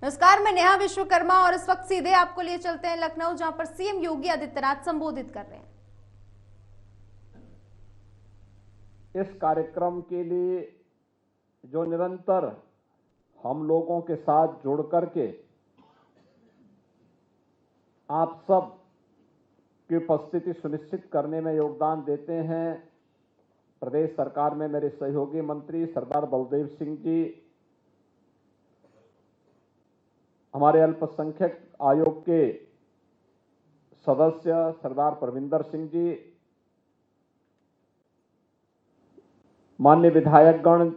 नमस्कार, मैं नेहा विश्वकर्मा और इस वक्त सीधे आपको लिए चलते हैं लखनऊ, जहां पर सीएम योगी आदित्यनाथ संबोधित कर रहे हैं। इस कार्यक्रम के लिए जो निरंतर हम लोगों के साथ जुड़ करके आप सब की उपस्थिति सुनिश्चित करने में योगदान देते हैं, प्रदेश सरकार में मेरे सहयोगी मंत्री सरदार बलदेव सिंह जी, हमारे अल्पसंख्यक आयोग के सदस्य सरदार परविंदर सिंह जी, माननीय विधायकगण,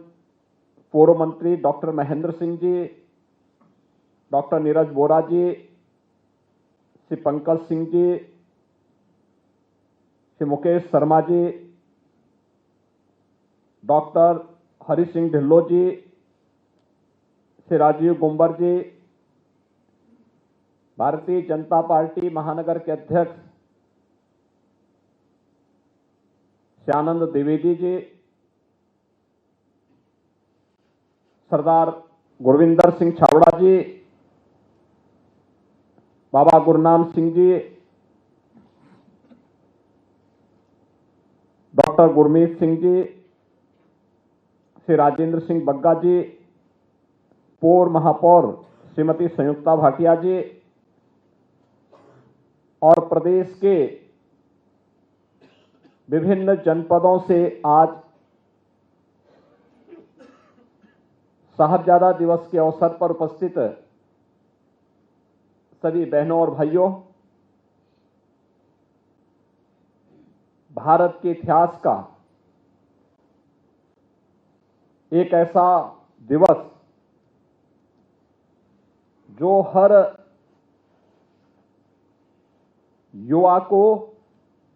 पूर्व मंत्री डॉक्टर महेंद्र सिंह जी, डॉक्टर नीरज बोरा जी, श्री पंकज सिंह जी, श्री मुकेश शर्मा जी, डॉक्टर हरि सिंह ढिल्लो जी, श्री राजीव गुंबर जी, भारतीय जनता पार्टी महानगर के अध्यक्ष श्री आनंद द्विवेदी जी, सरदार गुरविंदर सिंह छावड़ा जी, बाबा गुरनाम सिंह जी, डॉक्टर गुरमीत सिंह जी, श्री राजेंद्र सिंह बग्गा जी, पूर्व महापौर श्रीमती संयुक्ता भाटिया जी और प्रदेश के विभिन्न जनपदों से आज साहबजादा दिवस के अवसर पर उपस्थित सभी बहनों और भाइयों, भारत के इतिहास का एक ऐसा दिवस जो हर युवा को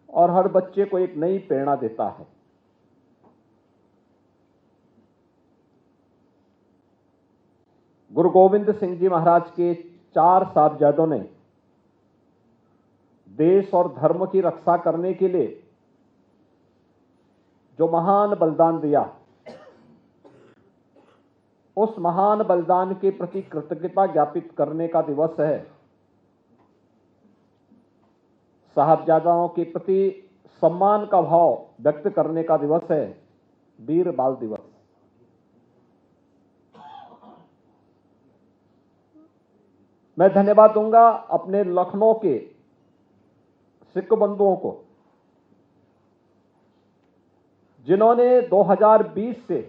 और हर बच्चे को एक नई प्रेरणा देता है। गुरु गोविंद सिंह जी महाराज के 4 साहबजादों ने देश और धर्म की रक्षा करने के लिए जो महान बलिदान दिया, उस महान बलिदान के प्रति कृतज्ञता ज्ञापित करने का दिवस है। साहबजादाओं के प्रति सम्मान का भाव व्यक्त करने का दिवस है, वीर बाल दिवस। मैं धन्यवाद दूंगा अपने लखनऊ के सिख बंधुओं को, जिन्होंने 2020 से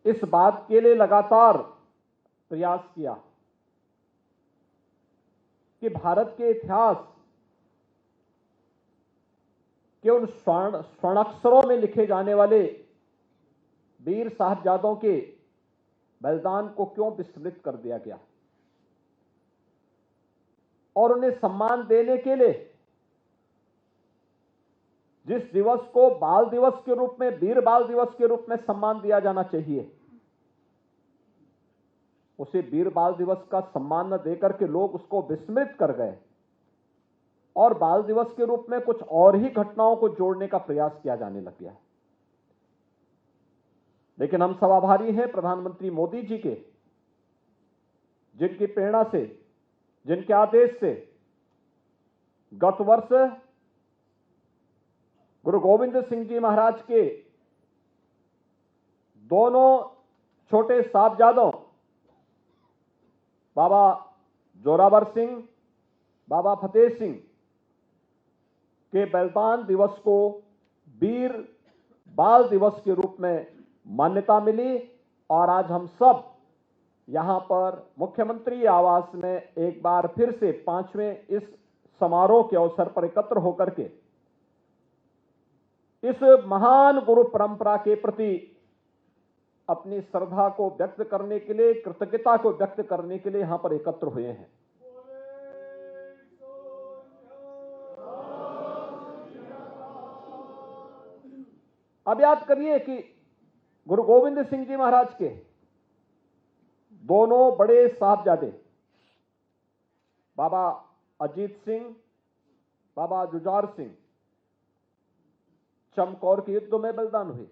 इस बात के लिए लगातार प्रयास किया कि भारत के इतिहास के उन स्वर्णाक्षरों में लिखे जाने वाले वीर साहबजादों के बलिदान को क्यों विस्मृत कर दिया गया, और उन्हें सम्मान देने के लिए जिस दिवस को बाल दिवस के रूप में, वीर बाल दिवस के रूप में सम्मान दिया जाना चाहिए, उसे वीर बाल दिवस का सम्मान न देकर के लोग उसको विस्मृत कर गए और बाल दिवस के रूप में कुछ और ही घटनाओं को जोड़ने का प्रयास किया जाने लग गया। लेकिन हम सब आभारी हैं प्रधानमंत्री मोदी जी के, जिनकी प्रेरणा से, जिनके आदेश से गत वर्ष गुरु गोविंद सिंह जी महाराज के दोनों छोटे साहबजादों बाबा जोरावर सिंह, बाबा फतेह सिंह के बलिदान दिवस को वीर बाल दिवस के रूप में मान्यता मिली। और आज हम सब यहां पर मुख्यमंत्री आवास में एक बार फिर से 5वें इस समारोह के अवसर पर एकत्र होकर के इस महान गुरु परंपरा के प्रति अपनी श्रद्धा को व्यक्त करने के लिए, कृतज्ञता को व्यक्त करने के लिए यहां पर एकत्र हुए हैं। अब याद करिए कि गुरु गोविंद सिंह जी महाराज के दोनों बड़े साहबजादे बाबा अजीत सिंह, बाबा जुझार सिंह चमकौर के युद्ध में बलिदान हुए।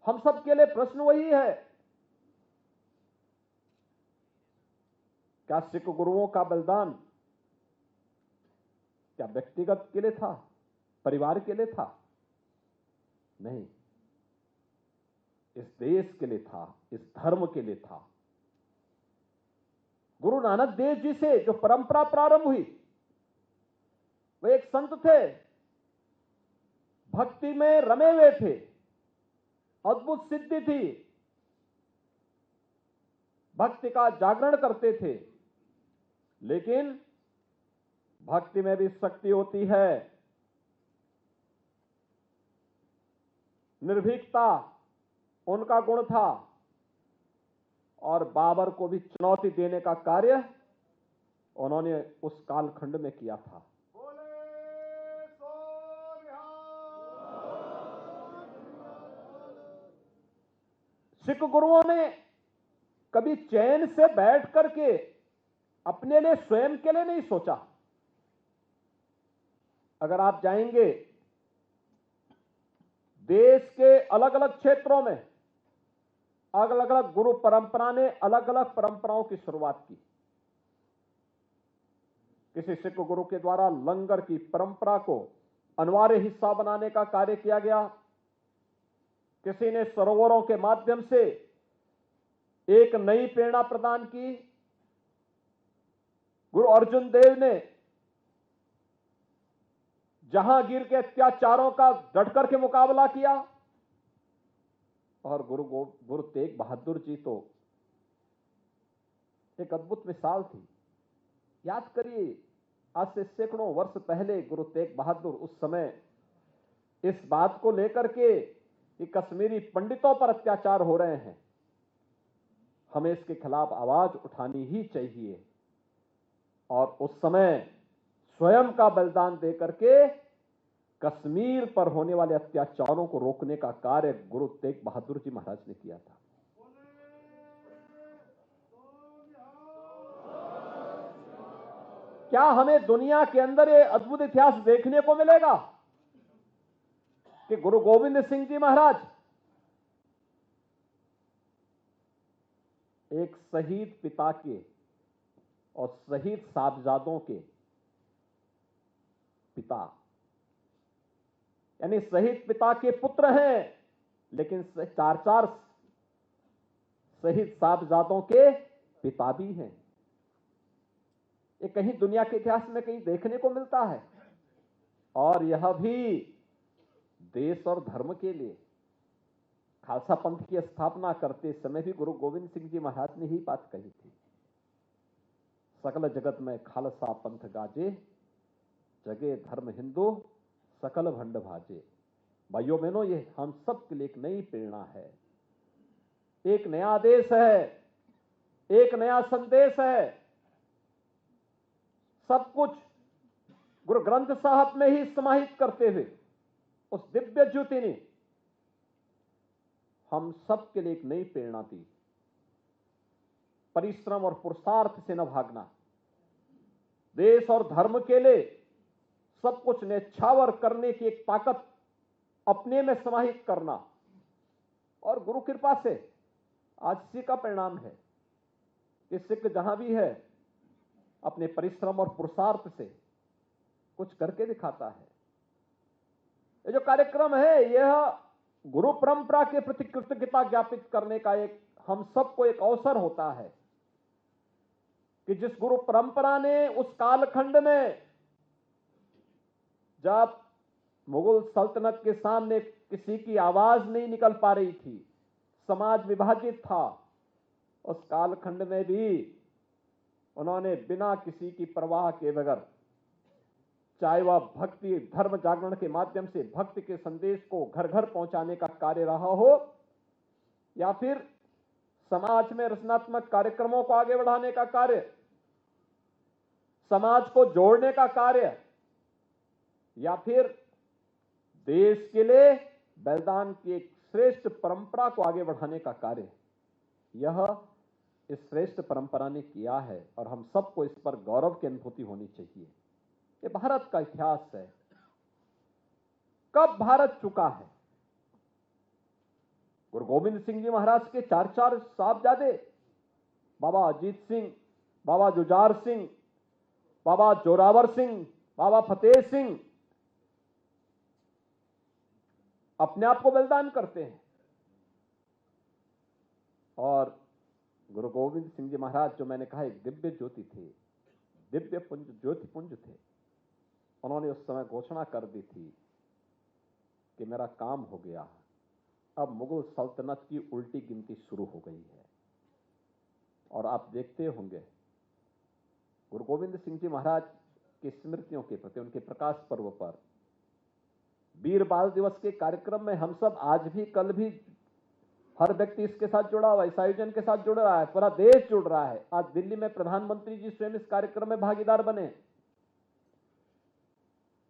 हम सब के लिए प्रश्न वही है, क्या सिख गुरुओं का बलिदान क्या व्यक्तिगत के लिए था, परिवार के लिए था? नहीं, इस देश के लिए था, इस धर्म के लिए था। गुरु नानक देव जी से जो परंपरा प्रारंभ हुई, वे एक संत थे, भक्ति में रमे हुए थे, अद्भुत सिद्धि थी, भक्ति का जागरण करते थे। लेकिन भक्ति में भी शक्ति होती है, निर्भीकता उनका गुण था, और बाबर को भी चुनौती देने का कार्य उन्होंने उस कालखंड में किया था। सिख गुरुओं ने कभी चैन से बैठ करके अपने लिए, स्वयं के लिए नहीं सोचा। अगर आप जाएंगे देश के अलग अलग क्षेत्रों में, अलग अलग गुरु परंपरा ने अलग अलग परंपराओं की शुरुआत की। किसी सिख गुरु के द्वारा लंगर की परंपरा को अनिवार्य हिस्सा बनाने का कार्य किया गया, किसी ने सरोवरों के माध्यम से एक नई प्रेरणा प्रदान की। गुरु अर्जुन देव ने जहांगीर के अत्याचारों का डट करके मुकाबला किया, और गुरु तेग बहादुर जी तो एक अद्भुत मिसाल थी। याद करिए, आज से सैकड़ों वर्ष पहले गुरु तेग बहादुर उस समय इस बात को लेकर के कि कश्मीरी पंडितों पर अत्याचार हो रहे हैं, हमें इसके खिलाफ आवाज उठानी ही चाहिए, और उस समय स्वयं का बलिदान देकर के कश्मीर पर होने वाले अत्याचारों को रोकने का कार्य गुरु तेग बहादुर जी महाराज ने किया था। क्या हमें दुनिया के अंदर ये अद्भुत इतिहास देखने को मिलेगा कि गुरु गोविंद सिंह जी महाराज एक शहीद पिता के और शहीद साहबजादों के पिता, यानी शहीद पिता के पुत्र हैं, लेकिन चार चार शहीद साहबजादों के पिता भी हैं। ये कहीं दुनिया के इतिहास में कहीं देखने को मिलता है, और यह भी देश और धर्म के लिए। खालसा पंथ की स्थापना करते समय भी गुरु गोविंद सिंह जी महाराज ने ही बात कही थी, सकल जगत में खालसा पंथ गाजे, जगे धर्म हिंदू सकल भंड भाजे। भाइयों बहनों, ये हम सब के लिए एक नई प्रेरणा है, एक नया आदेश है, एक नया संदेश है। सब कुछ गुरु ग्रंथ साहब में ही समाहित करते हुए उस दिव्य ज्योति ने हम सब के लिए एक नई प्रेरणा दी। परिश्रम और पुरुषार्थ से न भागना, देश और धर्म के लिए सब कुछ न्यौछावर करने की एक ताकत अपने में समाहित करना, और गुरु कृपा से आज इसी का परिणाम है कि सिख जहां भी है अपने परिश्रम और पुरुषार्थ से कुछ करके दिखाता है। ये जो कार्यक्रम है, यह गुरु परंपरा के प्रति कृतज्ञता ज्ञापित करने का एक हम सबको एक अवसर होता है कि जिस गुरु परंपरा ने उस कालखंड में, जब मुगल सल्तनत के सामने किसी की आवाज नहीं निकल पा रही थी, समाज विभाजित था, उस कालखंड में भी उन्होंने बिना किसी की परवाह के बगैर, चाहे वह भक्ति धर्म जागरण के माध्यम से भक्ति के संदेश को घर घर पहुंचाने का कार्य रहा हो, या फिर समाज में रचनात्मक कार्यक्रमों को आगे बढ़ाने का कार्य, समाज को जोड़ने का कार्य, या फिर देश के लिए बलिदान की एक श्रेष्ठ परंपरा को आगे बढ़ाने का कार्य, यह इस श्रेष्ठ परंपरा ने किया है, और हम सबको इस पर गौरव की अनुभूति होनी चाहिए। ये भारत का इतिहास है। कब भारत चुका है? गुरु गोविंद सिंह जी महाराज के चार चार साहबजादे, बाबा अजीत सिंह, बाबा जुझार सिंह, बाबा जोरावर सिंह, बाबा फतेह सिंह अपने आप को बलिदान करते हैं। और गुरु गोविंद सिंह जी महाराज, जो मैंने कहा एक दिव्य ज्योति थे, दिव्य पुंज, ज्योति पुंज थे, उन्होंने उस समय घोषणा कर दी थी कि मेरा काम हो गया, अब मुगल सल्तनत की उल्टी गिनती शुरू हो गई है। और आप देखते होंगे गुरु गोविंद सिंह जी महाराज की स्मृतियों के प्रति, उनके प्रकाश पर्व पर वीर बाल दिवस के कार्यक्रम में हम सब आज भी, कल भी, हर व्यक्ति इसके साथ जुड़ा हुआ है, इस आयोजन के साथ जुड़ रहा है, पूरा देश जुड़ रहा है। आज दिल्ली में प्रधानमंत्री जी स्वयं इस कार्यक्रम में भागीदार बने।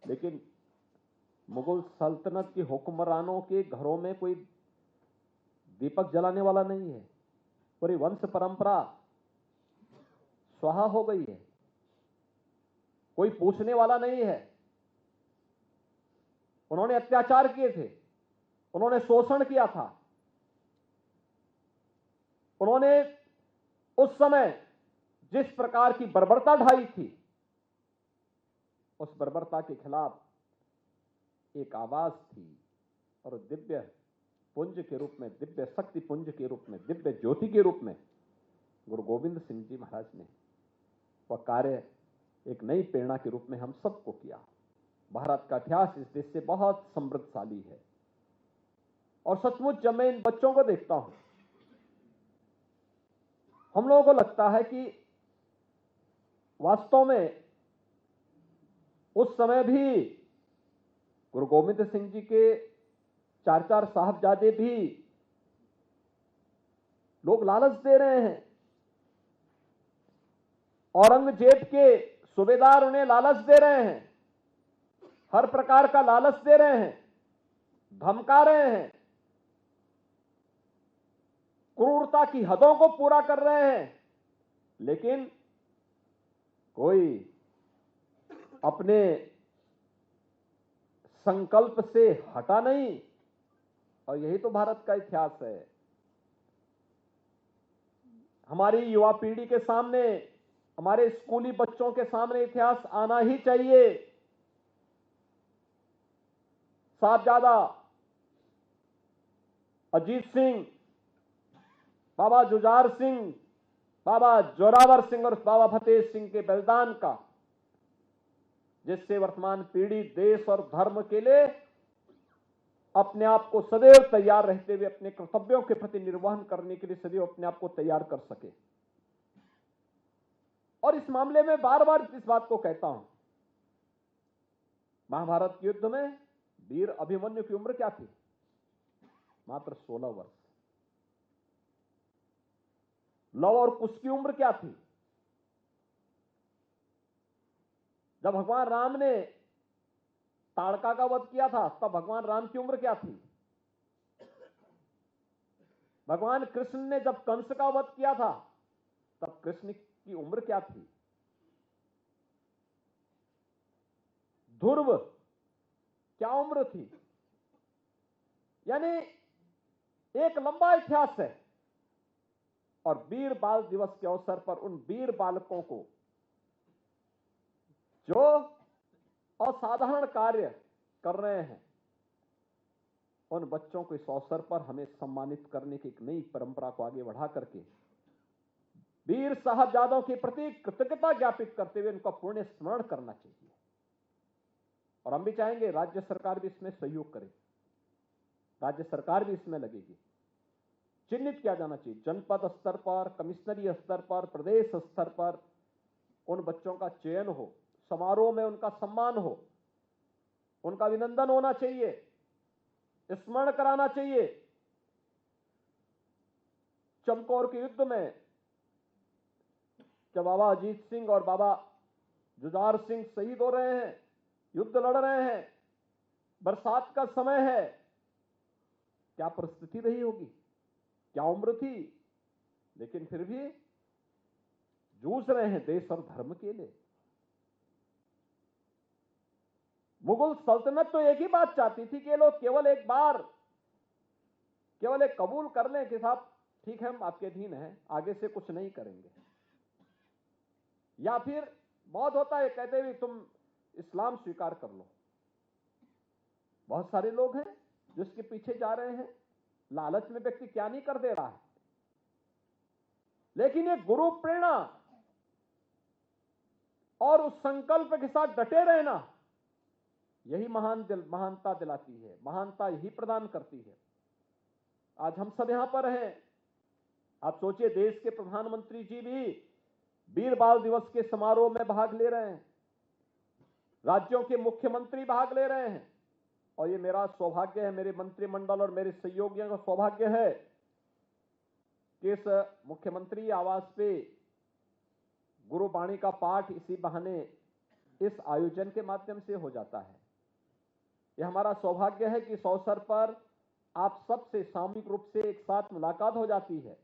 लेकिन मुगल सल्तनत के हुक्मरानों के घरों में कोई दीपक जलाने वाला नहीं है, पूरी वंश परंपरा स्वाहा हो गई है, कोई पूछने वाला नहीं है। उन्होंने अत्याचार किए थे, उन्होंने शोषण किया था, उन्होंने उस समय जिस प्रकार की बर्बरता ढाई थी, उस बर्बरता के खिलाफ एक आवाज थी। और दिव्य पुंज के रूप में, दिव्य शक्ति पुंज के रूप में, दिव्य ज्योति के रूप में गुरु गोविंद सिंह जी महाराज ने वह कार्य एक नई प्रेरणा के रूप में हम सबको किया। भारत का इतिहास इस देश से बहुत समृद्धशाली है। और सचमुच जब मैं इन बच्चों को देखता हूं, हम लोगों को लगता है कि वास्तव में उस समय भी गुरु गोविंद सिंह जी के चार चार साहबजादे भी लोग लालच दे रहे हैं। औरंगजेब के सूबेदार उन्हें लालच दे रहे हैं, हर प्रकार का लालच दे रहे हैं, धमका रहे हैं, क्रूरता की हदों को पूरा कर रहे हैं। लेकिन कोई अपने संकल्प से हटा नहीं। और यही तो भारत का इतिहास है। हमारी युवा पीढ़ी के सामने, हमारे स्कूली बच्चों के सामने इतिहास आना ही चाहिए। साहबजादा अजीत सिंह, बाबा जुझार सिंह, बाबा जोरावर सिंह और बाबा फतेह सिंह के बलिदान का, जिससे वर्तमान पीढ़ी देश और धर्म के लिए अपने आप को सदैव तैयार रहते हुए अपने कर्तव्यों के प्रति निर्वहन करने के लिए सदैव अपने आप को तैयार कर सके। और इस मामले में बार बार इस बात को कहता हूं, महाभारत के युद्ध में वीर अभिमन्यु की उम्र क्या थी? मात्र 16 वर्ष। लव और कुश की उम्र क्या थी? जब भगवान राम ने ताड़का का वध किया था, तब भगवान राम की उम्र क्या थी? भगवान कृष्ण ने जब कंस का वध किया था, तब कृष्ण की उम्र क्या थी? ध्रुव क्या उम्र थी? यानी एक लंबा इतिहास है। और वीर बाल दिवस के अवसर पर उन वीर बालकों को जो असाधारण कार्य कर रहे हैं, उन बच्चों को इस अवसर पर हमें सम्मानित करने की एक नई परंपरा को आगे बढ़ा करके वीर साहबजादों के प्रति कृतज्ञता ज्ञापित करते हुए उनका पुण्य स्मरण करना चाहिए। और हम भी चाहेंगे राज्य सरकार भी इसमें सहयोग करे, राज्य सरकार भी इसमें लगेगी। चिन्हित किया जाना चाहिए जनपद स्तर पर, कमिश्नरी स्तर पर, प्रदेश स्तर पर उन बच्चों का चयन हो, समारोह में उनका सम्मान हो, उनका अभिनंदन होना चाहिए, स्मरण कराना चाहिए। चमकौर के युद्ध में जब बाबा अजीत सिंह और बाबा जुझार सिंह शहीद हो रहे हैं, युद्ध लड़ रहे हैं, बरसात का समय है, क्या परिस्थिति रही होगी, क्या उम्र थी, लेकिन फिर भी जूझ रहे हैं देश और धर्म के लिए। मुगल सल्तनत तो एक ही बात चाहती थी कि ये लोग केवल एक बार केवल एक कबूल कर लें कि साहब ठीक है हम आपके अधीन हैं, आगे से कुछ नहीं करेंगे। या फिर बहुत होता है कहते हुए तुम इस्लाम स्वीकार कर लो। बहुत सारे लोग हैं जो इसके पीछे जा रहे हैं। लालच में व्यक्ति क्या नहीं कर दे रहा है, लेकिन ये गुरु प्रेरणा और उस संकल्प के साथ डटे रहना, यही महानता दिलाती है, महानता यही प्रदान करती है। आज हम सब यहां पर हैं। आप सोचिए, देश के प्रधानमंत्री जी भी वीर बाल दिवस के समारोह में भाग ले रहे हैं, राज्यों के मुख्यमंत्री भाग ले रहे हैं, और ये मेरा सौभाग्य है, मेरे मंत्रिमंडल और मेरे सहयोगियों का सौभाग्य है कि इस मुख्यमंत्री आवास पे गुरुबाणी का पाठ इसी बहाने इस आयोजन के माध्यम से हो जाता है। यह हमारा सौभाग्य है कि इस अवसर पर आप सबसे सामूहिक रूप से एक साथ मुलाकात हो जाती है।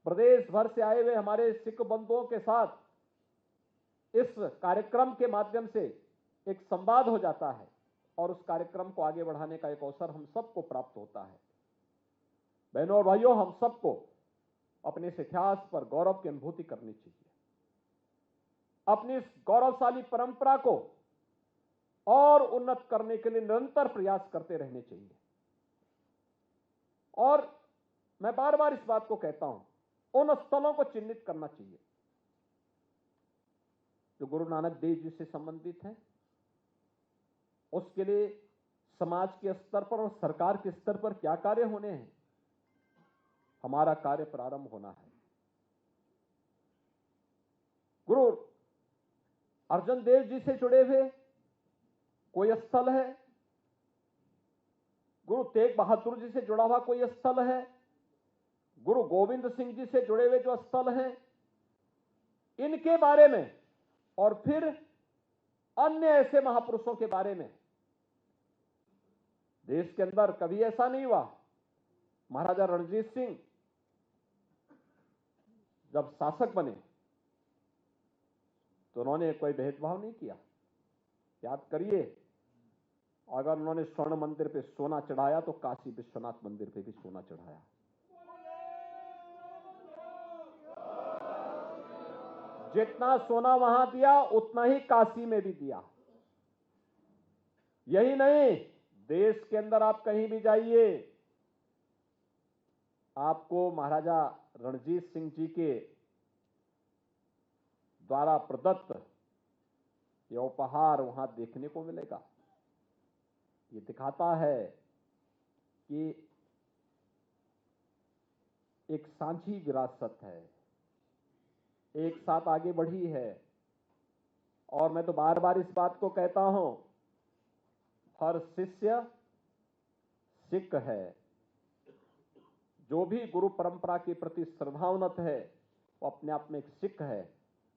प्रदेश भर से आए हुए हमारे सिख बंधुओं के साथ इस कार्यक्रम के माध्यम से एक संवाद हो जाता है और उस कार्यक्रम को आगे बढ़ाने का एक अवसर हम सबको प्राप्त होता है। बहनों और भाइयों, हम सबको अपने इस इतिहास पर गौरव की अनुभूति करनी चाहिए। अपनी इस गौरवशाली परंपरा को और उन्नत करने के लिए निरंतर प्रयास करते रहने चाहिए। और मैं बार बार इस बात को कहता हूं, उन स्थलों को चिन्हित करना चाहिए जो गुरु नानक देव जी से संबंधित हैं। उसके लिए समाज के स्तर पर और सरकार के स्तर पर क्या कार्य होने हैं, हमारा कार्य प्रारंभ होना है। गुरु अर्जन देव जी से जुड़े हुए कोई स्थल है, गुरु तेग बहादुर जी से जुड़ा हुआ कोई स्थल है, गुरु गोविंद सिंह जी से जुड़े हुए जो स्थल हैं, इनके बारे में और फिर अन्य ऐसे महापुरुषों के बारे में देश के अंदर कभी ऐसा नहीं हुआ। महाराजा रणजीत सिंह जब शासक बने तो उन्होंने कोई भेदभाव नहीं किया। याद करिए, अगर उन्होंने स्वर्ण मंदिर पे सोना चढ़ाया तो काशी विश्वनाथ मंदिर पे भी सोना चढ़ाया। जितना सोना वहां दिया उतना ही काशी में भी दिया। यही नहीं, देश के अंदर आप कहीं भी जाइए, आपको महाराजा रणजीत सिंह जी के द्वारा प्रदत्त ये उपहार वहां देखने को मिलेगा। ये दिखाता है कि एक साझी विरासत है, एक साथ आगे बढ़ी है। और मैं तो बार बार इस बात को कहता हूं, हर शिष्य सिख है। जो भी गुरु परंपरा के प्रति श्रद्धावनत है वो अपने आप में एक सिख है,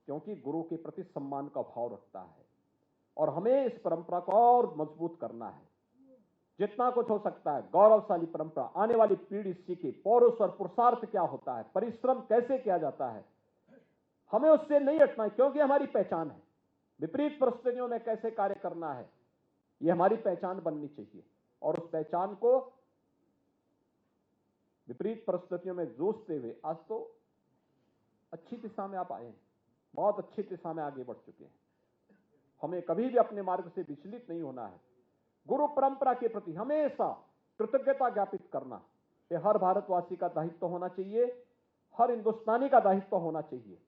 क्योंकि गुरु के प्रति सम्मान का भाव रखता है। और हमें इस परंपरा को और मजबूत करना है, जितना कुछ हो सकता है। गौरवशाली परंपरा, आने वाली पीढ़ी सीखे पौरुष और पुरुषार्थ क्या होता है, परिश्रम कैसे किया जाता है, हमें उससे नहीं हटना है, क्योंकि हमारी पहचान है। विपरीत परिस्थितियों में कैसे कार्य करना है, यह हमारी पहचान बननी चाहिए। और उस पहचान को विपरीत परिस्थितियों में जूझते हुए आज तो अच्छी दिशा में आप आए हैं, बहुत अच्छी दिशा में आगे बढ़ चुके हैं। हमें कभी भी अपने मार्ग से विचलित नहीं होना है। गुरु परंपरा के प्रति हमेशा कृतज्ञता ज्ञापित करना, यह हर भारतवासी का दायित्व होना चाहिए, हर हिंदुस्तानी का दायित्व होना चाहिए।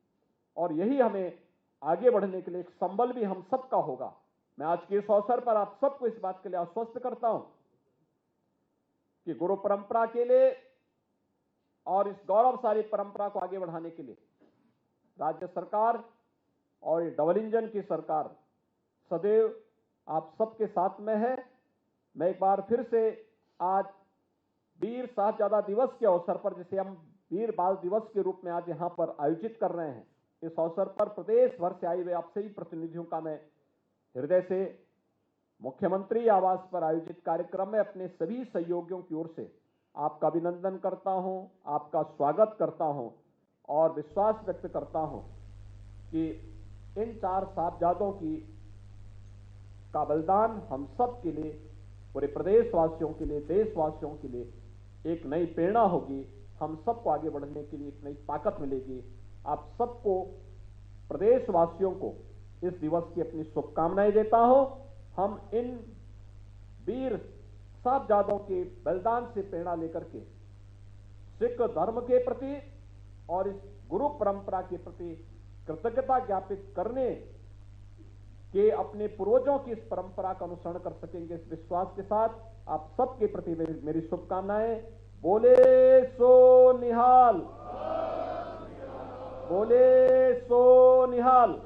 और यही हमें आगे बढ़ने के लिए एक संबल भी हम सबका होगा। मैं आज के इस अवसर पर आप सबको इस बात के लिए आश्वस्त करता हूं कि गुरु परंपरा के लिए और इस गौरवशाली परंपरा को आगे बढ़ाने के लिए राज्य सरकार और ये डबल इंजन की सरकार सदैव आप सबके साथ में है। मैं एक बार फिर से आज वीर साहबजादा दिवस के अवसर पर, जिसे हम वीर बाल दिवस के रूप में आज यहां पर आयोजित कर रहे हैं, इस अवसर पर प्रदेश भर से आए हुए आप सभी प्रतिनिधियों का मैं हृदय से मुख्यमंत्री आवास पर आयोजित कार्यक्रम में अपने सभी सहयोगियों की ओर से आपका अभिनंदन करता हूं, आपका स्वागत करता हूं और विश्वास व्यक्त करता हूं कि इन चार साहबजादों की का बलिदान हम सब के लिए, पूरे प्रदेशवासियों के लिए, देशवासियों के लिए एक नई प्रेरणा होगी, हम सबको आगे बढ़ने के लिए एक नई ताकत मिलेगी। आप सबको, प्रदेशवासियों को इस दिवस की अपनी शुभकामनाएं देता हूं। हम इन वीर साहबजादों के बलिदान से प्रेरणा लेकर के सिख धर्म के प्रति और इस गुरु परंपरा के प्रति कृतज्ञता ज्ञापित करने के अपने पूर्वजों की इस परंपरा का अनुसरण कर सकेंगे, इस विश्वास के साथ आप सबके प्रति मेरी शुभकामनाएं। बोले सो निहाल, बोले सो निहाल।